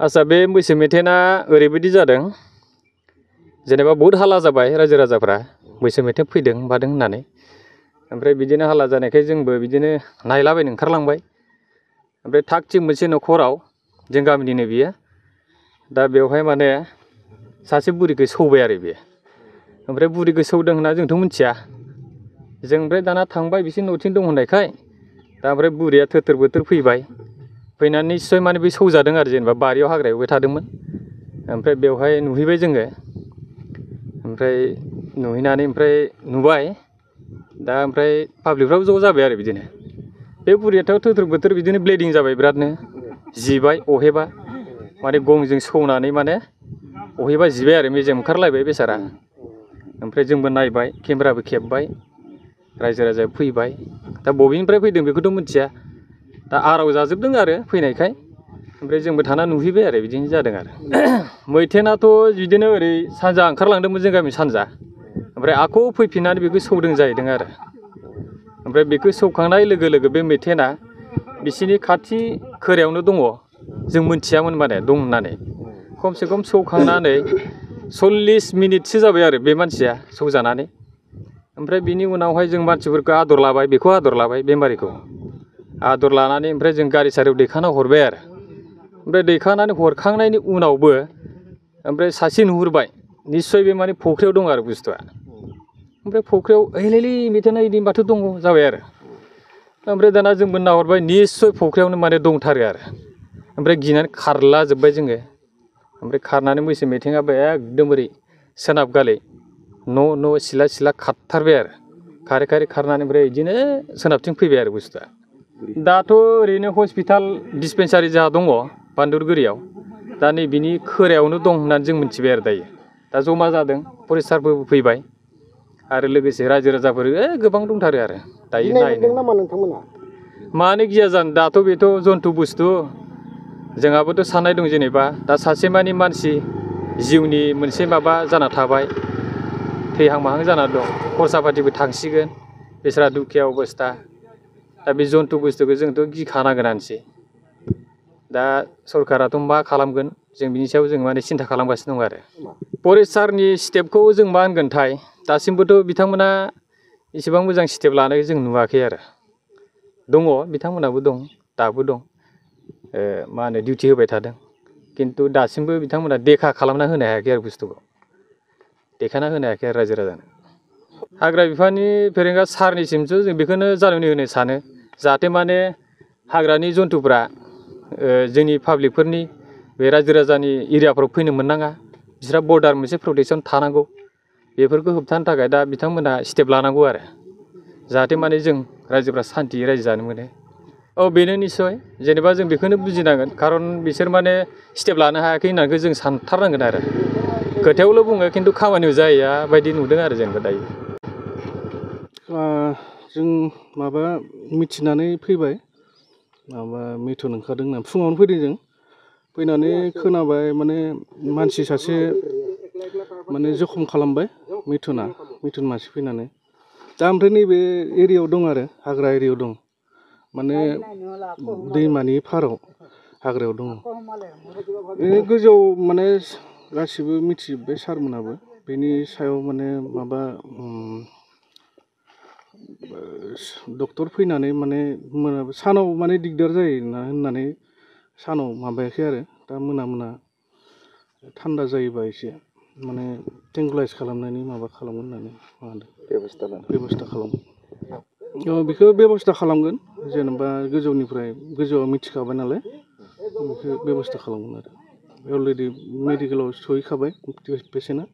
आच्छा बे मैसो मेथेना ओरैबायदि जादों जेनेबा बहुत हाला जाबाय रायजो राजाफ्रा मैसो मेथेन फैदों मादों होननानै ओमफ्राय बिदिनो हाला जानायखाय जोंबो बिदिनो नायलाबायनो ओंखारलांबाय ओमफ्राय थाग थिग मोनसे न'खराव जों गामिनिनो बियो दा बेवहाय माने सासे बुरिखौ सौबाय आरो बियो ओमफ्राय बुरिखौ सौदों होनना जोंथ' मिथिया जों ओमफ्राय दाना थांबाय बिसोर न'थिं दं होननायखाय दा ओमफ्राय बुरिया थोथोर बोथोर फैबाय फैनानै निस्सय माने बे सौजादों आरो जेनेबा बारियाव हाग्रा एवबाय थादोंमोन ओमफ्राय बेवहाय नुहैबाय जोङो ओमफ्राय नुहैनानै ओमफ्राय नुबाय दा ओमफ्राय पाब्लिकफ्राबो ज' जाबाय आरो बिदिनो बे बुरियाथ' थोथोर बोथोर बिदिनो ब्लिडिं जाबाय बिरादनो जिबाय अहेबा माने गंजों सौनानै माने अहेबा जिबाय आरो मेजेम ओंखारलायबाय बेसारा ओमफ्राय जोंबो नायबाय केमेराबो खेबबाय रायजो राजाया फैबाय दा बबेनिफ्राय फैदों बेखौथ' मिथिया दा आराव जाजोबदों आरो फैनायखाय ओमफ्राय जोंबो थाना नुहैबाय आरो बिदिनो जादों आरो मैथेनाथ' बिदिनो ओरै सानजा ओंखारलांदोंमोन जों गामि सानजा ओमफ्राय आख' फैफिननानै बेखौ सौदों जाहैदों आरो ओमफ्राय बेखौ सौखांनाय लोगो लोगो बे मैथेना बिसिनि खाथि खोरायावनो दङ जों मोनथियामोन माने दं होननानै खमसे खम सौखांनानै 40 मिनिटसो जाबाय आरो बे मानसिया सौजानानै ओमफ्राय बिनि उनावहाय जों मानसिफोरखौ आदर लाबाय बेखौ आदर लाबाय बेमारिखौ आदर लानानै ओमफ्राय जों गारि सारियाव दैखांना हरबाय आरो ओमफ्राय दैखांनानै हरखांनायनि उनावबो ओमफ्राय सासे नुहुरबाय निस्सय बे माने फख्रियाव दं आरो बुस्थुआ ओमफ्राय फख्रियाव ओइलै मेथेना इदि माथो दङ जाबाय आरो ओमफ्राय दाना जोंबो नाहरबाय निस्सय फख्रियावनो माने दंथारो आरो ओमफ्राय गिनानै खारला जोब्बाय जोङो ओमफ्राय खारनानै मैसो मेथेङाबो एकदम ओरै सोनाब गालै न' सिला सिला खारथारबाय आरो खारै खारै खारनानै ओमफ्राय बिदिनो सोनाबथिं फैबाय आरो बुस्थुआ दाथ' ओरैनो हस्पिटाल डिसपेन्सारि जोंहा दङ बान्दुरगुरियाव दा नै बिनि खोरायावनो दं होननानै जों मिथिबाय आरो दायो दा जमा जादों फरेस्टारफोरबो फैबाय आरो लोगोसे रायजो राजाफोर गोबां दंथारो आरो दायो नायनो मानो गिया जानो दाथ' बेथ' जन्थु बुस्थु जोंहाबोथ' साननाय दं जेनेबा दा सासे मानि मानसि जिउनि मोनसे माबा जाना थाबाय थैहां माहां जाना दं खरसा पातिबो थांसिगोन बेस्रा दुखिया अबस्था दा बे जन्थु बुस्थुखौ जोंथ' गिखानांगोनानोसै दा सरकाराथ' मा खालामगोन जों बिनि सायाव जों माने सिन्था खालामगासिनो दं आरो फरेस्टारनि स्टेपखौ जों मा होनगोनथाय दासिमबोथ' बिथांमोना एसेबां मोजां स्टेप लानाय जों नुवाखै आरो दङ बिथांमोनाबो दं दाबो दं मा होनो डिउटि होबाय थादों खिन्थु दासिमबो बिथांमोना देखा खालामना होनो हायाखै आरो बुस्थुखौ देखायना होनो हायाखै आरो रायजो राजानो हाग्रा बिफाननि फेरेंगा सारनिसिमसो जों बेखौनो जालुनि होनो सानो जाहाथे माने हाग्रानि जन्थुफ्रा जोंनि पाब्लिकफोरनि बे रायजो राजानि एरियाफ्राव फैनो मोननाङा बिस्रा बर्डार मोनसे प्रटेकसन थानांगौ बेफोरखौ होबथानो थाखाय दा बिथांमोना स्टेप लानांगौ आरो जाहाथे माने जों रायजोफ्रा सान्थियै रायजो जानो मोनो औ बेनो निस्सय जेनेबा जों बेखौनो बुजिनांगोन खारन बिसोर माने स्टेप लानो हायाखै होननानै जों सानथारनांगोन आरो खोथायावल' बुङो खिन्थु खामानियाव जाहैया बायदि नुदों आरो जेनेबा दायो जों माबा मिथिनानै फैबाय माबा मिथुन ओंखारदों होनना फुङावनो फैदों जों फैनानै खोनाबाय माने मानसि सासे माने जखम खालामबाय मिथुन मानसि फैनानै दा ओमफ्राय नैबे एरियायाव दं आरो हाग्रा एरियायाव दं माने दैमानि फाराव हाग्रायाव दङ गोजौआव माने गासिबो मिथिजोब्बाय सारमोनाबो बेनि सायाव माने माबा डक्टर फैनानै माने सानाव माने दिगदार जायो होननानै सानाव माबायाखै आरो दा मोना थान्दा जायोबा एसे माने टेंगुलाइज खालामनायनि माबा खालामगोन होननानै माबादों बेब'स्था खालामगोन बेखौ बेब'स्था खालामगोन जेनेबा गोजौआव मिथिखाबाय नालाय बेखौ बेब'स्था खालामगोन आरो अलरेडि मेडिकेलाव सहैखाबाय पेसेन्टआ